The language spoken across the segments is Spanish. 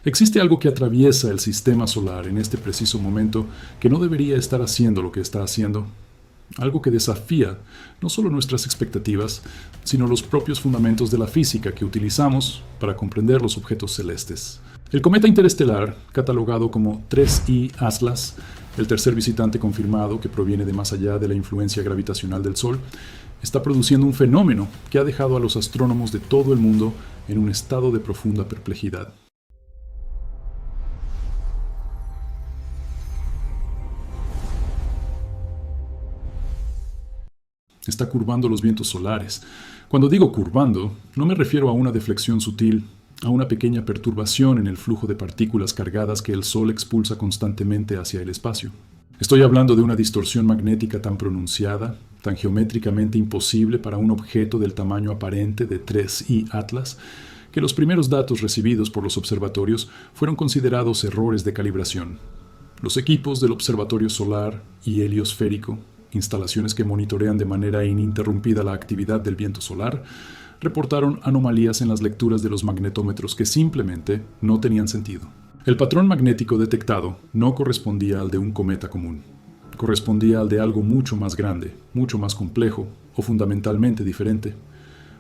Existe algo que atraviesa el sistema solar en este preciso momento que no debería estar haciendo lo que está haciendo. Algo que desafía no solo nuestras expectativas, sino los propios fundamentos de la física que utilizamos para comprender los objetos celestes. El cometa interestelar, catalogado como 3I Atlas, el tercer visitante confirmado que proviene de más allá de la influencia gravitacional del Sol, está produciendo un fenómeno que ha dejado a los astrónomos de todo el mundo en un estado de profunda perplejidad. Está curvando los vientos solares. Cuando digo curvando, no me refiero a una deflexión sutil, a una pequeña perturbación en el flujo de partículas cargadas que el Sol expulsa constantemente hacia el espacio. Estoy hablando de una distorsión magnética tan pronunciada, tan geométricamente imposible para un objeto del tamaño aparente de 3I Atlas, que los primeros datos recibidos por los observatorios fueron considerados errores de calibración. Los equipos del Observatorio Solar y Heliosférico, instalaciones que monitorean de manera ininterrumpida la actividad del viento solar, reportaron anomalías en las lecturas de los magnetómetros que simplemente no tenían sentido. El patrón magnético detectado no correspondía al de un cometa común. Correspondía al de algo mucho más grande, mucho más complejo o fundamentalmente diferente.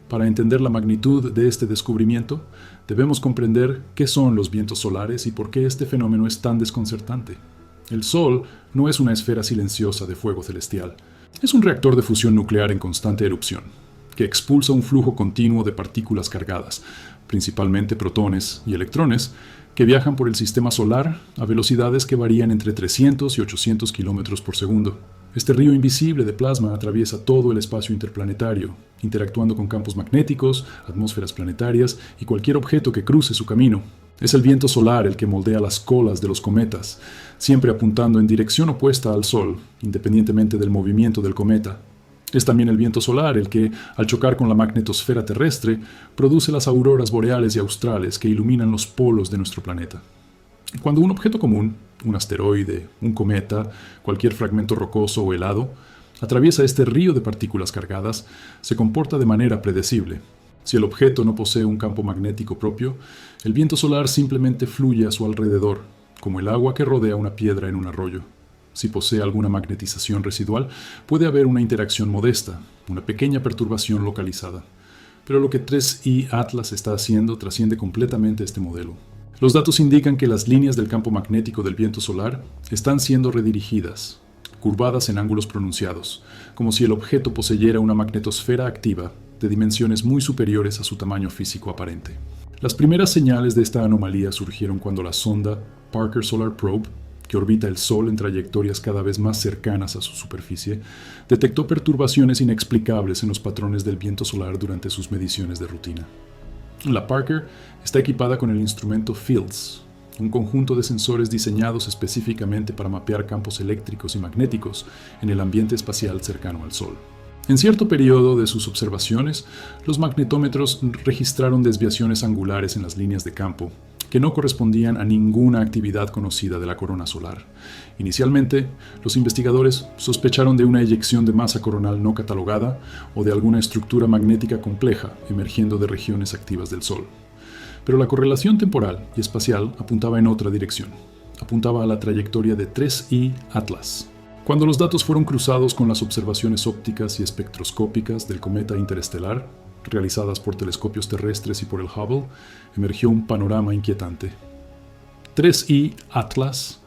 Para entender la magnitud de este descubrimiento, debemos comprender qué son los vientos solares y por qué este fenómeno es tan desconcertante. El Sol no es una esfera silenciosa de fuego celestial. Es un reactor de fusión nuclear en constante erupción, que expulsa un flujo continuo de partículas cargadas, principalmente protones y electrones, que viajan por el sistema solar a velocidades que varían entre 300 y 800 kilómetros por segundo. Este río invisible de plasma atraviesa todo el espacio interplanetario, interactuando con campos magnéticos, atmósferas planetarias y cualquier objeto que cruce su camino. Es el viento solar el que moldea las colas de los cometas, siempre apuntando en dirección opuesta al Sol, independientemente del movimiento del cometa. Es también el viento solar el que, al chocar con la magnetosfera terrestre, produce las auroras boreales y australes que iluminan los polos de nuestro planeta. Cuando un objeto común, un asteroide, un cometa, cualquier fragmento rocoso o helado, atraviesa este río de partículas cargadas, se comporta de manera predecible. Si el objeto no posee un campo magnético propio, el viento solar simplemente fluye a su alrededor, como el agua que rodea una piedra en un arroyo. Si posee alguna magnetización residual, puede haber una interacción modesta, una pequeña perturbación localizada. Pero lo que 3I Atlas está haciendo trasciende completamente este modelo. Los datos indican que las líneas del campo magnético del viento solar están siendo redirigidas, curvadas en ángulos pronunciados, como si el objeto poseyera una magnetosfera activa de dimensiones muy superiores a su tamaño físico aparente. Las primeras señales de esta anomalía surgieron cuando la sonda Parker Solar Probe, que orbita el Sol en trayectorias cada vez más cercanas a su superficie, detectó perturbaciones inexplicables en los patrones del viento solar durante sus mediciones de rutina. La Parker está equipada con el instrumento FIELDS, un conjunto de sensores diseñados específicamente para mapear campos eléctricos y magnéticos en el ambiente espacial cercano al Sol. En cierto periodo de sus observaciones, los magnetómetros registraron desviaciones angulares en las líneas de campo que no correspondían a ninguna actividad conocida de la corona solar. Inicialmente, los investigadores sospecharon de una eyección de masa coronal no catalogada o de alguna estructura magnética compleja emergiendo de regiones activas del Sol. Pero la correlación temporal y espacial apuntaba en otra dirección. Apuntaba a la trayectoria de 3I Atlas. Cuando los datos fueron cruzados con las observaciones ópticas y espectroscópicas del cometa interestelar, realizadas por telescopios terrestres y por el Hubble, emergió un panorama inquietante. 3I Atlas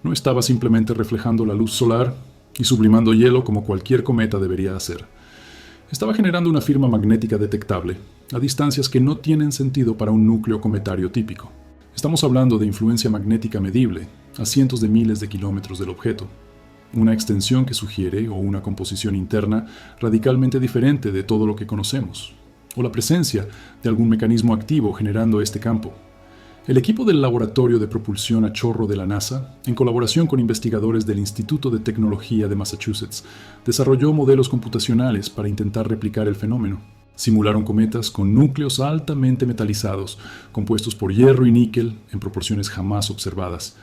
no estaba simplemente reflejando la luz solar y sublimando hielo como cualquier cometa debería hacer. Estaba generando una firma magnética detectable, a distancias que no tienen sentido para un núcleo cometario típico. Estamos hablando de influencia magnética medible, a cientos de miles de kilómetros del objeto. Una extensión que sugiere, o una composición interna, radicalmente diferente de todo lo que conocemos, o la presencia de algún mecanismo activo generando este campo. El equipo del Laboratorio de Propulsión a Chorro de la NASA, en colaboración con investigadores del Instituto de Tecnología de Massachusetts, desarrolló modelos computacionales para intentar replicar el fenómeno. Simularon cometas con núcleos altamente metalizados, compuestos por hierro y níquel en proporciones jamás observadas.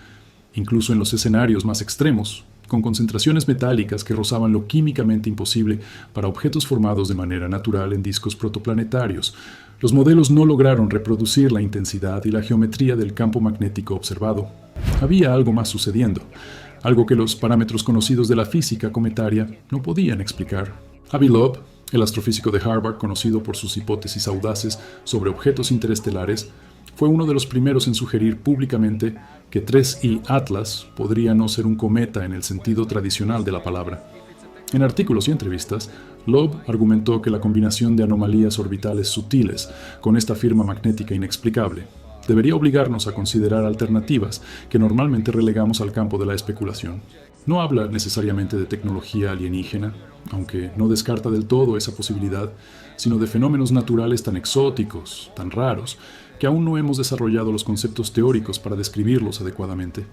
Incluso en los escenarios más extremos, con concentraciones metálicas que rozaban lo químicamente imposible para objetos formados de manera natural en discos protoplanetarios. Los modelos no lograron reproducir la intensidad y la geometría del campo magnético observado. Había algo más sucediendo, algo que los parámetros conocidos de la física cometaria no podían explicar. Avi Loeb, el astrofísico de Harvard conocido por sus hipótesis audaces sobre objetos interestelares, fue uno de los primeros en sugerir públicamente que 3I Atlas podría no ser un cometa en el sentido tradicional de la palabra. En artículos y entrevistas, Loeb argumentó que la combinación de anomalías orbitales sutiles con esta firma magnética inexplicable debería obligarnos a considerar alternativas que normalmente relegamos al campo de la especulación. No habla necesariamente de tecnología alienígena, aunque no descarta del todo esa posibilidad, sino de fenómenos naturales tan exóticos, tan raros, que aún no hemos desarrollado los conceptos teóricos para describirlos adecuadamente.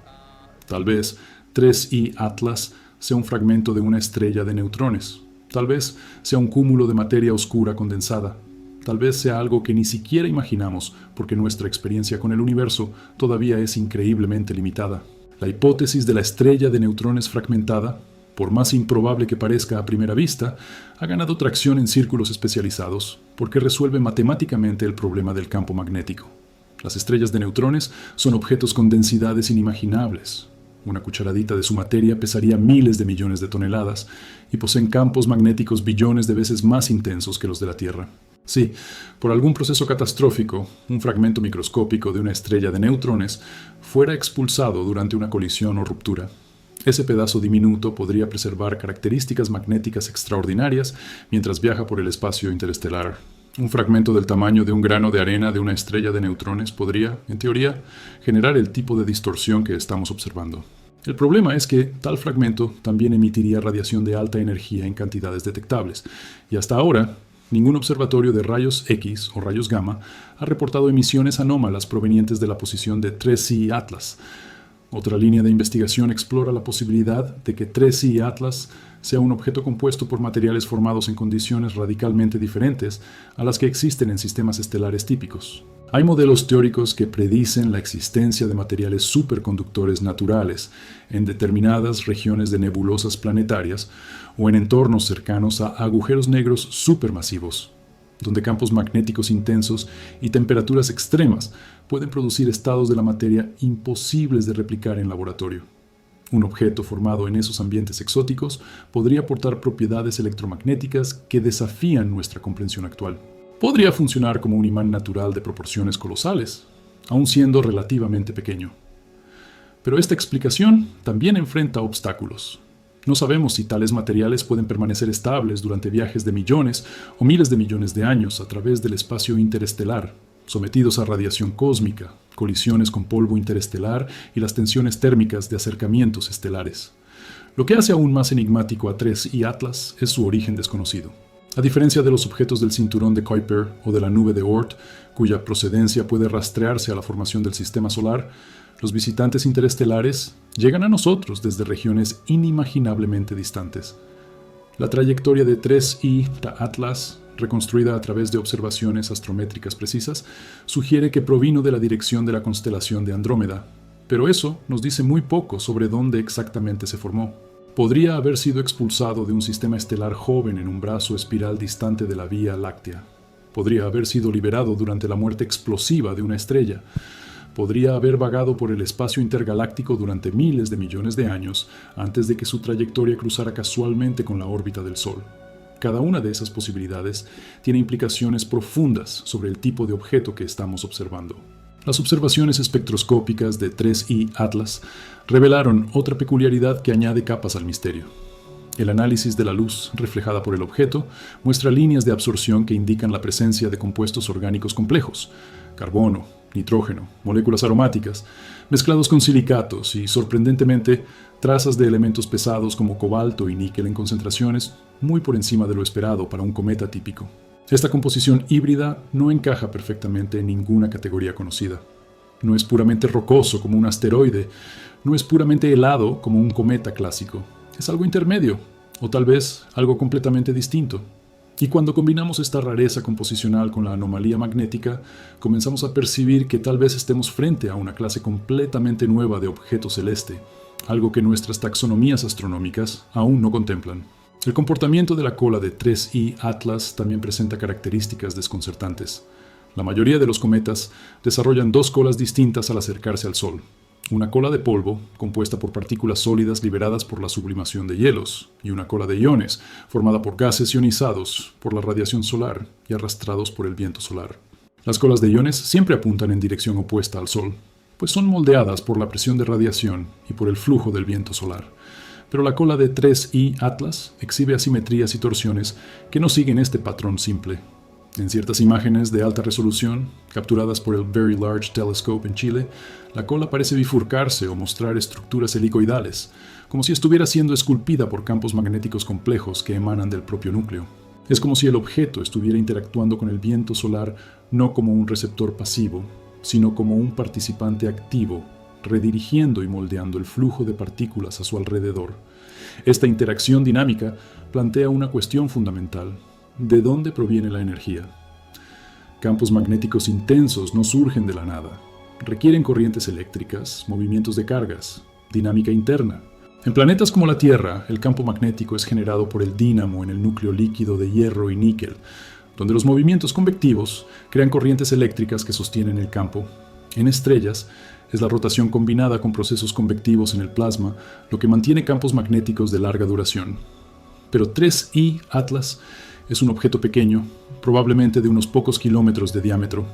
Tal vez 3I Atlas sea un fragmento de una estrella de neutrones. Tal vez sea un cúmulo de materia oscura condensada. Tal vez sea algo que ni siquiera imaginamos porque nuestra experiencia con el universo todavía es increíblemente limitada. La hipótesis de la estrella de neutrones fragmentada, por más improbable que parezca a primera vista, ha ganado tracción en círculos especializados porque resuelve matemáticamente el problema del campo magnético. Las estrellas de neutrones son objetos con densidades inimaginables. Una cucharadita de su materia pesaría miles de millones de toneladas y poseen campos magnéticos billones de veces más intensos que los de la Tierra. Si, por algún proceso catastrófico, un fragmento microscópico de una estrella de neutrones fuera expulsado durante una colisión o ruptura, ese pedazo diminuto podría preservar características magnéticas extraordinarias mientras viaja por el espacio interestelar. Un fragmento del tamaño de un grano de arena de una estrella de neutrones podría, en teoría, generar el tipo de distorsión que estamos observando. El problema es que tal fragmento también emitiría radiación de alta energía en cantidades detectables, y hasta ahora, ningún observatorio de rayos X o rayos gamma ha reportado emisiones anómalas provenientes de la posición de 3I Atlas. Otra línea de investigación explora la posibilidad de que 3I Atlas sea un objeto compuesto por materiales formados en condiciones radicalmente diferentes a las que existen en sistemas estelares típicos. Hay modelos teóricos que predicen la existencia de materiales superconductores naturales en determinadas regiones de nebulosas planetarias o en entornos cercanos a agujeros negros supermasivos, donde campos magnéticos intensos y temperaturas extremas pueden producir estados de la materia imposibles de replicar en laboratorio. Un objeto formado en esos ambientes exóticos podría aportar propiedades electromagnéticas que desafían nuestra comprensión actual. Podría funcionar como un imán natural de proporciones colosales, aun siendo relativamente pequeño. Pero esta explicación también enfrenta obstáculos. No sabemos si tales materiales pueden permanecer estables durante viajes de millones o miles de millones de años a través del espacio interestelar, sometidos a radiación cósmica, colisiones con polvo interestelar y las tensiones térmicas de acercamientos estelares. Lo que hace aún más enigmático a 3I Atlas es su origen desconocido. A diferencia de los objetos del cinturón de Kuiper o de la nube de Oort, cuya procedencia puede rastrearse a la formación del sistema solar, los visitantes interestelares llegan a nosotros desde regiones inimaginablemente distantes. La trayectoria de 3I Atlas, reconstruida a través de observaciones astrométricas precisas, sugiere que provino de la dirección de la constelación de Andrómeda, pero eso nos dice muy poco sobre dónde exactamente se formó. Podría haber sido expulsado de un sistema estelar joven en un brazo espiral distante de la Vía Láctea. Podría haber sido liberado durante la muerte explosiva de una estrella. Podría haber vagado por el espacio intergaláctico durante miles de millones de años antes de que su trayectoria cruzara casualmente con la órbita del Sol. Cada una de esas posibilidades tiene implicaciones profundas sobre el tipo de objeto que estamos observando. Las observaciones espectroscópicas de 3I Atlas revelaron otra peculiaridad que añade capas al misterio. El análisis de la luz reflejada por el objeto muestra líneas de absorción que indican la presencia de compuestos orgánicos complejos, carbono, nitrógeno, moléculas aromáticas, mezclados con silicatos y, sorprendentemente, trazas de elementos pesados como cobalto y níquel en concentraciones muy por encima de lo esperado para un cometa típico. Esta composición híbrida no encaja perfectamente en ninguna categoría conocida. No es puramente rocoso como un asteroide, no es puramente helado como un cometa clásico. Es algo intermedio, o tal vez algo completamente distinto. Y cuando combinamos esta rareza composicional con la anomalía magnética, comenzamos a percibir que tal vez estemos frente a una clase completamente nueva de objeto celeste, algo que nuestras taxonomías astronómicas aún no contemplan. El comportamiento de la cola de 3I Atlas también presenta características desconcertantes. La mayoría de los cometas desarrollan dos colas distintas al acercarse al Sol. Una cola de polvo, compuesta por partículas sólidas liberadas por la sublimación de hielos, y una cola de iones, formada por gases ionizados por la radiación solar y arrastrados por el viento solar. Las colas de iones siempre apuntan en dirección opuesta al Sol, pues son moldeadas por la presión de radiación y por el flujo del viento solar. Pero la cola de 3I Atlas exhibe asimetrías y torsiones que no siguen este patrón simple. En ciertas imágenes de alta resolución, capturadas por el Very Large Telescope en Chile, la cola parece bifurcarse o mostrar estructuras helicoidales, como si estuviera siendo esculpida por campos magnéticos complejos que emanan del propio núcleo. Es como si el objeto estuviera interactuando con el viento solar no como un receptor pasivo, sino como un participante activo, redirigiendo y moldeando el flujo de partículas a su alrededor. Esta interacción dinámica plantea una cuestión fundamental: ¿de dónde proviene la energía? Campos magnéticos intensos no surgen de la nada. Requieren corrientes eléctricas, movimientos de cargas, dinámica interna. En planetas como la Tierra, el campo magnético es generado por el dínamo en el núcleo líquido de hierro y níquel, donde los movimientos convectivos crean corrientes eléctricas que sostienen el campo. En estrellas, es la rotación combinada con procesos convectivos en el plasma lo que mantiene campos magnéticos de larga duración. Pero 3I Atlas es un objeto pequeño, probablemente de unos pocos kilómetros de diámetro.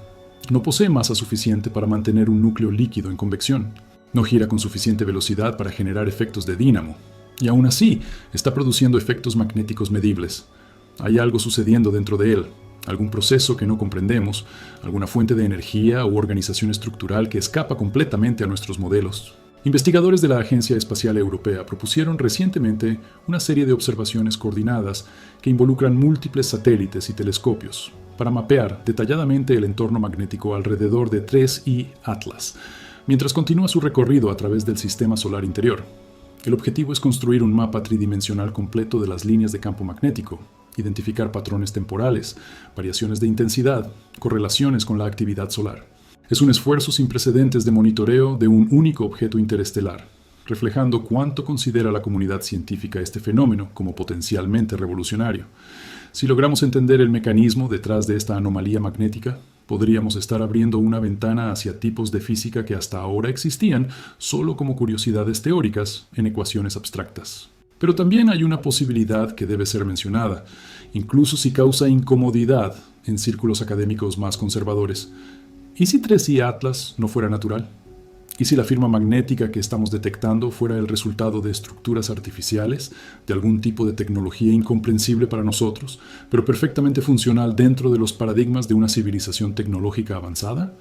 No posee masa suficiente para mantener un núcleo líquido en convección. No gira con suficiente velocidad para generar efectos de dínamo. Y aún así, está produciendo efectos magnéticos medibles. Hay algo sucediendo dentro de él, algún proceso que no comprendemos, alguna fuente de energía u organización estructural que escapa completamente a nuestros modelos. Investigadores de la Agencia Espacial Europea propusieron recientemente una serie de observaciones coordinadas que involucran múltiples satélites y telescopios para mapear detalladamente el entorno magnético alrededor de 3I Atlas, mientras continúa su recorrido a través del sistema solar interior. El objetivo es construir un mapa tridimensional completo de las líneas de campo magnético, identificar patrones temporales, variaciones de intensidad, correlaciones con la actividad solar. Es un esfuerzo sin precedentes de monitoreo de un único objeto interestelar, reflejando cuánto considera la comunidad científica este fenómeno como potencialmente revolucionario. Si logramos entender el mecanismo detrás de esta anomalía magnética, podríamos estar abriendo una ventana hacia tipos de física que hasta ahora existían solo como curiosidades teóricas en ecuaciones abstractas. Pero también hay una posibilidad que debe ser mencionada, incluso si causa incomodidad en círculos académicos más conservadores. ¿Y si 3I Atlas no fuera natural? ¿Y si la firma magnética que estamos detectando fuera el resultado de estructuras artificiales, de algún tipo de tecnología incomprensible para nosotros, pero perfectamente funcional dentro de los paradigmas de una civilización tecnológica avanzada?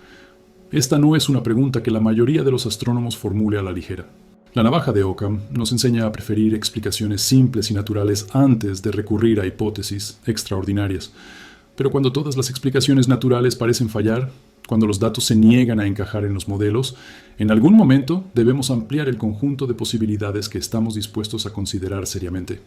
Esta no es una pregunta que la mayoría de los astrónomos formule a la ligera. La navaja de Occam nos enseña a preferir explicaciones simples y naturales antes de recurrir a hipótesis extraordinarias. Pero cuando todas las explicaciones naturales parecen fallar, cuando los datos se niegan a encajar en los modelos, en algún momento debemos ampliar el conjunto de posibilidades que estamos dispuestos a considerar seriamente.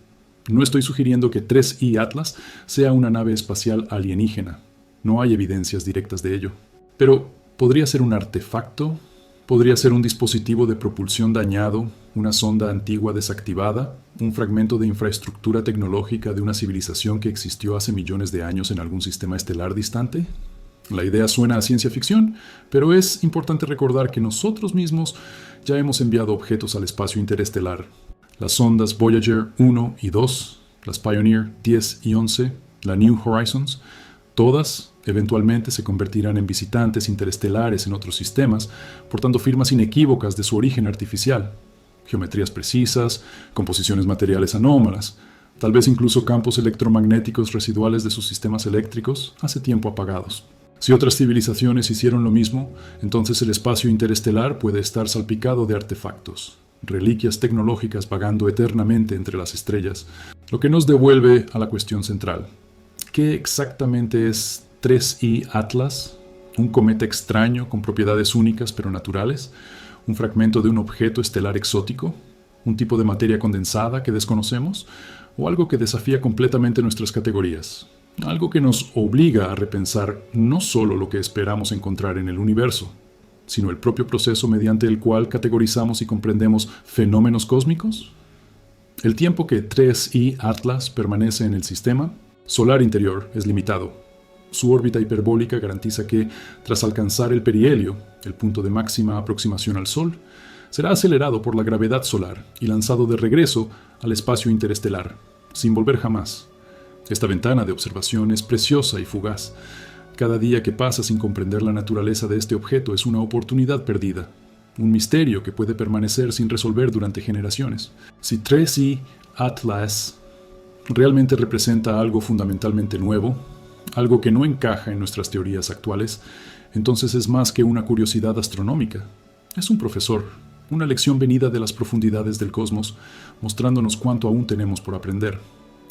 No estoy sugiriendo que 3I Atlas sea una nave espacial alienígena. No hay evidencias directas de ello. Pero podría ser un artefacto. Podría ser un dispositivo de propulsión dañado, una sonda antigua desactivada, un fragmento de infraestructura tecnológica de una civilización que existió hace millones de años en algún sistema estelar distante. La idea suena a ciencia ficción, pero es importante recordar que nosotros mismos ya hemos enviado objetos al espacio interestelar. Las sondas Voyager 1 y 2, las Pioneer 10 y 11, la New Horizons, todas eventualmente se convertirán en visitantes interestelares en otros sistemas, portando firmas inequívocas de su origen artificial, geometrías precisas, composiciones materiales anómalas, tal vez incluso campos electromagnéticos residuales de sus sistemas eléctricos hace tiempo apagados. Si otras civilizaciones hicieron lo mismo, entonces el espacio interestelar puede estar salpicado de artefactos, reliquias tecnológicas vagando eternamente entre las estrellas, lo que nos devuelve a la cuestión central. ¿Qué exactamente es 3I Atlas? ¿Un cometa extraño con propiedades únicas pero naturales? ¿Un fragmento de un objeto estelar exótico? ¿Un tipo de materia condensada que desconocemos? ¿O algo que desafía completamente nuestras categorías? Algo que nos obliga a repensar no solo lo que esperamos encontrar en el universo, sino el propio proceso mediante el cual categorizamos y comprendemos fenómenos cósmicos? El tiempo que 3I Atlas permanece en el sistema solar interior es limitado. Su órbita hiperbólica garantiza que, tras alcanzar el perihelio, el punto de máxima aproximación al Sol, será acelerado por la gravedad solar y lanzado de regreso al espacio interestelar, sin volver jamás. Esta ventana de observación es preciosa y fugaz. Cada día que pasa sin comprender la naturaleza de este objeto es una oportunidad perdida, un misterio que puede permanecer sin resolver durante generaciones. Si 3I Atlas realmente representa algo fundamentalmente nuevo, algo que no encaja en nuestras teorías actuales, entonces es más que una curiosidad astronómica. Es un profesor, una lección venida de las profundidades del cosmos, mostrándonos cuánto aún tenemos por aprender.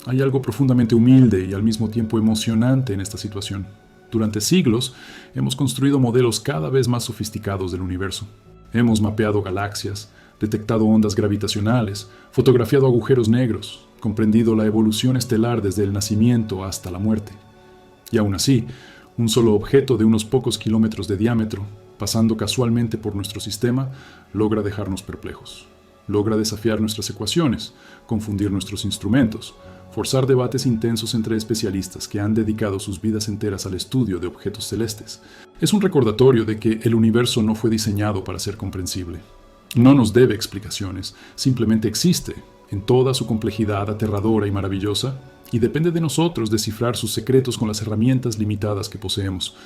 Hay algo profundamente humilde y al mismo tiempo emocionante en esta situación. Durante siglos hemos construido modelos cada vez más sofisticados del universo. Hemos mapeado galaxias, detectado ondas gravitacionales, fotografiado agujeros negros, comprendido la evolución estelar desde el nacimiento hasta la muerte. Y aún así, un solo objeto de unos pocos kilómetros de diámetro, pasando casualmente por nuestro sistema, logra dejarnos perplejos. Logra desafiar nuestras ecuaciones, confundir nuestros instrumentos, forzar debates intensos entre especialistas que han dedicado sus vidas enteras al estudio de objetos celestes. Es un recordatorio de que el universo no fue diseñado para ser comprensible. No nos debe explicaciones, simplemente existe, en toda su complejidad aterradora y maravillosa, y depende de nosotros descifrar sus secretos con las herramientas limitadas que poseemos.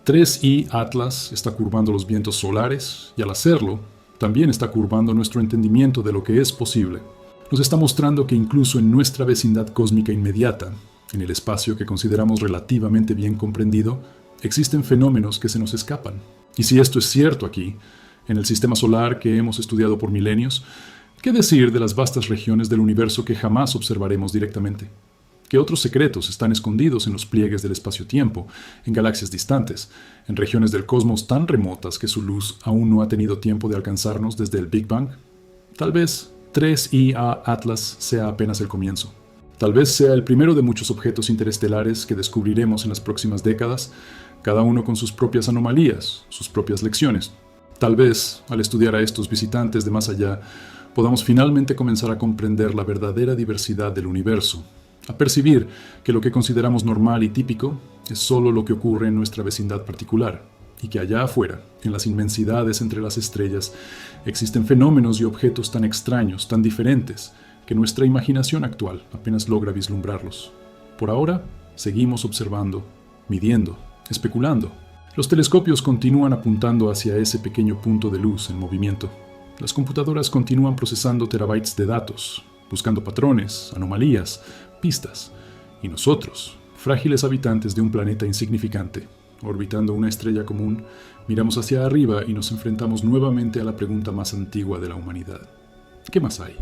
3I Atlas está curvando los vientos solares, y al hacerlo, también está curvando nuestro entendimiento de lo que es posible. Nos está mostrando que incluso en nuestra vecindad cósmica inmediata, en el espacio que consideramos relativamente bien comprendido, existen fenómenos que se nos escapan. Y si esto es cierto aquí, en el sistema solar que hemos estudiado por milenios, ¿qué decir de las vastas regiones del universo que jamás observaremos directamente? ¿Qué otros secretos están escondidos en los pliegues del espacio-tiempo, en galaxias distantes, en regiones del cosmos tan remotas que su luz aún no ha tenido tiempo de alcanzarnos desde el Big Bang? Tal vez 3I Atlas sea apenas el comienzo. Tal vez sea el primero de muchos objetos interestelares que descubriremos en las próximas décadas, cada uno con sus propias anomalías, sus propias lecciones. Tal vez, al estudiar a estos visitantes de más allá, podamos finalmente comenzar a comprender la verdadera diversidad del universo, a percibir que lo que consideramos normal y típico es solo lo que ocurre en nuestra vecindad particular, y que allá afuera, en las inmensidades entre las estrellas, existen fenómenos y objetos tan extraños, tan diferentes, que nuestra imaginación actual apenas logra vislumbrarlos. Por ahora, seguimos observando, midiendo, especulando. Los telescopios continúan apuntando hacia ese pequeño punto de luz en movimiento. Las computadoras continúan procesando terabytes de datos, buscando patrones, anomalías, pistas. Y nosotros, frágiles habitantes de un planeta insignificante, orbitando una estrella común, miramos hacia arriba y nos enfrentamos nuevamente a la pregunta más antigua de la humanidad. ¿Qué más hay?